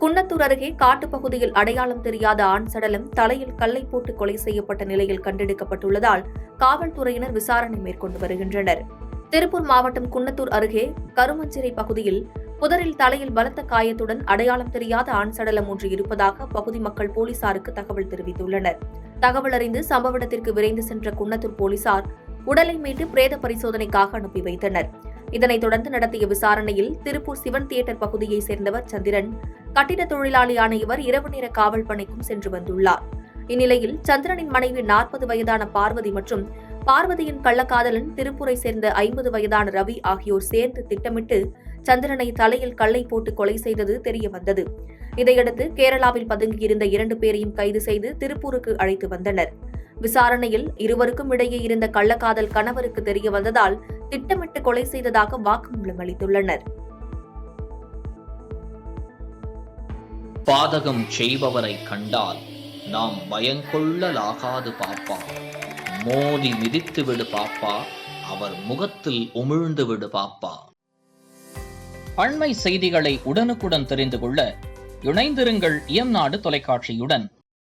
குன்னத்தூர் அருகே காட்டுப்பகுதியில் அடையாளம் தெரியாத ஆண் சடலம் தலையில் கல்லை போட்டு கொலை செய்யப்பட்ட நிலையில் கண்டெடுக்கப்பட்டுள்ளதால் காவல்துறையினர் விசாரணை மேற்கொண்டு வருகின்றனர். திருப்பூர் மாவட்டம் குன்னத்தூர் அருகே கருமஞ்சிறை பகுதியில் புதரில் தலையில் பலத்த காயத்துடன் அடையாளம் தெரியாத ஆண் சடலம் ஒன்று இருப்பதாக அப்பகுதி மக்கள் போலீசாருக்கு தகவல் தெரிவித்துள்ளனர். தகவல் அறிந்து சம்பவ இடத்திற்கு விரைந்து சென்ற குன்னத்தூர் போலீசார் உடலை மீட்டு பிரேத பரிசோதனைக்காக அனுப்பி வைத்தனர். இதனைத் தொடர்ந்து நடத்திய விசாரணையில் திருப்பூர் சிவன் தியேட்டர் பகுதியைச் சேர்ந்தவர் சந்திரன், கட்டிட தொழிலாளியான இவர் இரவு நேர காவல் பணிக்கும் சென்று வந்துள்ளார். இந்நிலையில் சந்திரனின் மனைவி 40 வயதான பார்வதி மற்றும் பார்வதியின் கள்ளக்காதலன் திருப்பூரை சேர்ந்த 50 வயதான ரவி ஆகியோர் சேர்ந்து திட்டமிட்டு சந்திரனை தலையில் கல்லை போட்டு கொலை செய்தது தெரியவந்தது. இதையடுத்து கேரளாவில் பதுங்கியிருந்த 2 பேரையும் கைது செய்து திருப்பூருக்கு அழைத்து வந்தனர். விசாரணையில் இருவருக்கும் இடையே இருந்த கள்ளக்காதல் கணவருக்கு தெரியவந்ததால் திட்டமிட்டு கொலை செய்ததாக வாக்குமூலம் அளித்துள்ளனர். பாதகம் செய்பவரை கண்டால் நாம் பயங்கொள்ளலாகாது பாப்பா, மோதி மிதித்து விடு பாப்பா, அவர் முகத்தில் உமிழ்ந்து விடு பாப்பா. அண்மை செய்திகளை உடனுக்குடன் தெரிந்து கொள்ள இணைந்திருங்கள் இயம்நாடு தொலைக்காட்சியுடன்.